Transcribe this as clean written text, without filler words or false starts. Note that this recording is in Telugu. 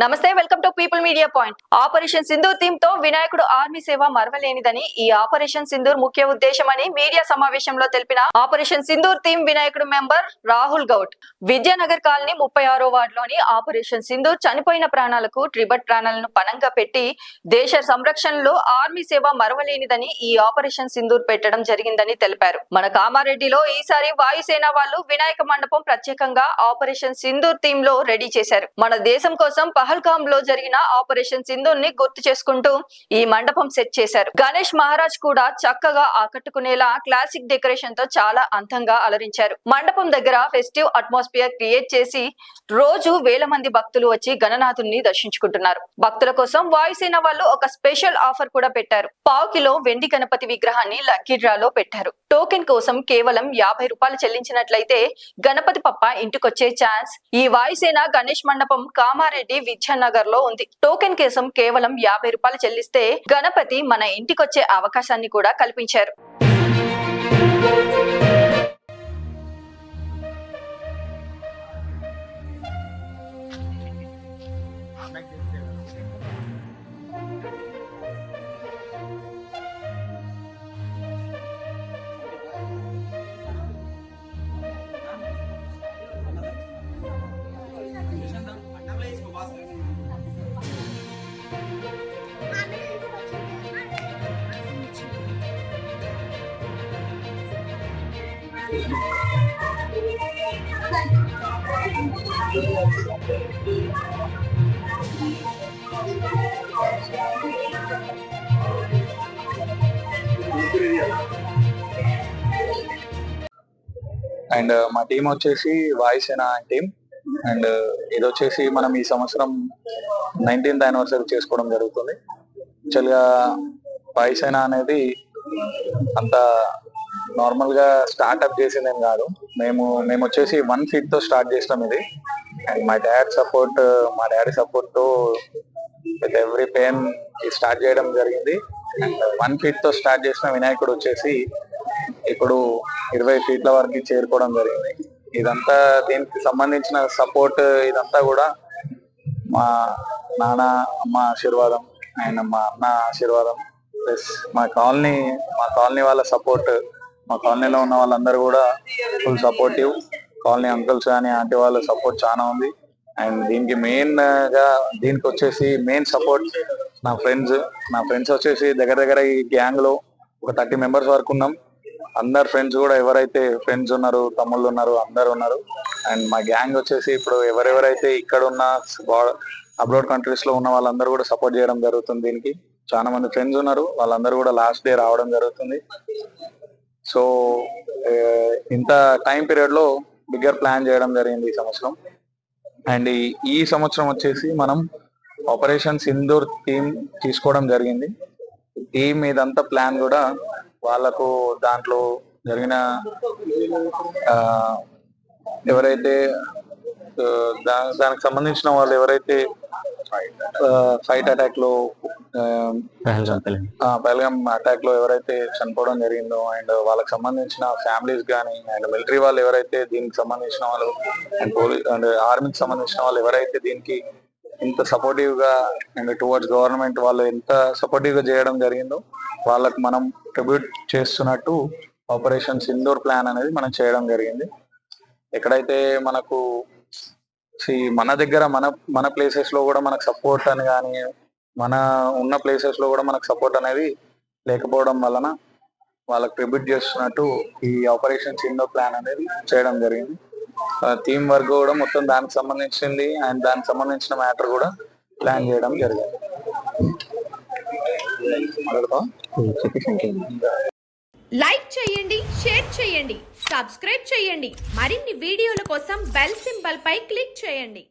నమస్తే, welcome to people media point. Operation Sindoor theme తో వినాయకుడు ఆర్మీ సేవ మరవలేనిదని, ఈ ఆపరేషన్ సింధూర్ ముఖ్య ఉద్దేశమని మీడియా సమావేశంలో తెలిపిన ఆపరేషన్ సింధూర్ థీమ్ వినాయకుడు మెంబర్ రాహుల్ గౌడ్, విద్యానగర్ కాలనీ 36వ వార్డులోని ఆపరేషన్ సింధూర్ చనిపోయిన ప్రాణాలకు ట్రిబట్ ప్రాణాలను పణంగా పెట్టి దేశ సంరక్షణలో ఆర్మీ సేవ మరవలేనిదని ఈ ఆపరేషన్ సింధూర్ పెట్టడం జరిగిందని తెలిపారు. మన కామారెడ్డిలో ఈసారి వాయుసేన వాళ్ళు వినాయక మండపం ప్రత్యేకంగా ఆపరేషన్ సింధూర్ థీమ్ లో రెడీ చేశారు. మన దేశం కోసం పహల్గామ్ లో జరిగిన ఆపరేషన్ సింధూర్ ని గుర్తు చేసుకుంటూ ఈ మండపం సెట్ చేశారు. గణేష్ మహారాజ్ కూడా చక్కగా ఆకట్టుకునేలా క్లాసిక్ డెకరేషన్ తో చాలా అందంగా అలరించారు. మండపం దగ్గర ఫెస్టివ్ అట్మాస్ఫియర్ క్రియేట్ చేసి రోజు వేల మంది భక్తులు వచ్చి గణనాథుని దర్శించుకుంటున్నారు. భక్తుల కోసం వాయుసేన వాళ్ళు ఒక స్పెషల్ ఆఫర్ కూడా పెట్టారు. 1/4 కిలో వెండి గణపతి విగ్రహాన్ని లక్కీ డ్రాలో పెట్టారు. టోకెన్ కోసం కేవలం 50 రూపాయలు చెల్లించినట్లయితే గణపతి పప్ప ఇంటికొచ్చే ఛాన్స్ ఈ వాయుసేన గణేష్ మండపం కామారెడ్డి విద్యానగర్ లో ఉంది. టోకెన్ కోసం కేవలం 50 రూపాయలు చెల్లిస్తే గణపతి మన ఇంటికొచ్చే అవకాశాన్ని కూడా కల్పించారు. అండ్ మా టీం వచ్చేసి వాయుసేన టీం. అండ్ ఇది వచ్చేసి మనం ఈ సంవత్సరం 19th యానివర్సరీ చేసుకోవడం జరుగుతుంది. యాక్చువల్గా వాయుసేన అనేది అంత నార్మల్ గా స్టార్ట్అప్ చేసిందేం కాదు. మేము వచ్చేసి 1 feet తో స్టార్ట్ చేస్తాం ఇది. అండ్ మా డాడీ సపోర్ట్ తో విత్ ఎవ్రీ పెయిన్ స్టార్ట్ చేయడం జరిగింది. అండ్ 1 feet తో స్టార్ట్ చేసిన వినాయకుడు వచ్చేసి ఇప్పుడు 20 feet వరకు చేరుకోవడం జరిగింది. ఇదంతా దీనికి సంబంధించిన సపోర్ట్ ఇదంతా కూడా మా నాన్న అమ్మ ఆశీర్వాదం అండ్ మా అన్న ఆశీర్వాదం ప్లస్ మా కాలనీ వాళ్ళ సపోర్ట్. మా కాలనీలో ఉన్న వాళ్ళందరూ కూడా ఫుల్ సపోర్టివ్. కాలనీ అంకుల్స్ కానీ ఆంటీ వాళ్ళ సపోర్ట్ చాలా ఉంది. అండ్ దీనికి వచ్చేసి మెయిన్ సపోర్ట్ నా ఫ్రెండ్స్ వచ్చేసి దగ్గర ఈ గ్యాంగ్ లో ఒక 30 members వరకు ఉన్నాం. అందరు ఫ్రెండ్స్ కూడా ఎవరైతే ఫ్రెండ్స్ ఉన్నారు, తమ్ముళ్ళు ఉన్నారు, అందరు ఉన్నారు. అండ్ మా గ్యాంగ్ వచ్చేసి ఇప్పుడు ఎవరెవరైతే ఇక్కడ ఉన్న అబ్రాడ్ కంట్రీస్ లో ఉన్న వాళ్ళందరూ కూడా సపోర్ట్ చేయడం జరుగుతుంది. దీనికి చాలా మంది ఫ్రెండ్స్ ఉన్నారు, వాళ్ళందరూ కూడా లాస్ట్ డే రావడం జరుగుతుంది. సో ఇంత టైం పీరియడ్ లో బిగ్గర్ ప్లాన్ చేయడం జరిగింది ఈ సంవత్సరం. అండ్ ఈ సంవత్సరం వచ్చేసి మనం ఆపరేషన్ సింధూర్ థీమ్ తీసుకోవడం జరిగింది. థీమ్ ఇదంతా ప్లాన్ కూడా వాళ్ళకు దాంట్లో జరిగిన ఎవరైతే దానికి సంబంధించిన వాళ్ళు ఎవరైతే ఫైట్ అటాక్ లో పహల్గామ్ అటాక్ లో ఎవరైతే చనిపోవడం జరిగిందో అండ్ వాళ్ళకి సంబంధించిన ఫ్యామిలీస్ కానీ అండ్ మిలిటరీ వాళ్ళు ఎవరైతే దీనికి సంబంధించిన వాళ్ళు అండ్ పోలీస్ అండ్ ఆర్మీకి సంబంధించిన వాళ్ళు ఎవరైతే దీనికి ఇంత సపోర్టివ్ గా అండ్ టువర్డ్స్ గవర్నమెంట్ వాళ్ళు ఎంత సపోర్టివ్ గా చేయడం జరిగిందో వాళ్ళకి మనం ట్రిబ్యూట్ చేస్తున్నట్టు ఆపరేషన్ సింధూర్ ప్లాన్ అనేది మనం చేయడం జరిగింది. ఎక్కడైతే మనకు మన దగ్గర మన ప్లేసెస్ లో కూడా మనకు సపోర్ట్ అని కానీ మన ఉన్న ప్లేసెస్ లో కూడా మనకు సపోర్ట్ అనేది లేకపోవడం వలన వాళ్ళకి ట్రిబ్యూట్ చేస్తున్నట్టు ఈ ఆపరేషన్ సింధూర్ ప్లాన్ అనేది చేయడం జరిగింది. థీమ్ వర్క్ కూడా మొత్తం దానికి సంబంధించింది అండ్ దానికి సంబంధించిన మ్యాటర్ కూడా ప్లాన్ చేయడం జరిగింది. లైక్ చేయండి, షేర్ చేయండి, సబ్స్క్రైబ్ చేయండి. మరిన్ని వీడియోల కోసం బెల్ సింబల్ పై క్లిక్ చేయండి.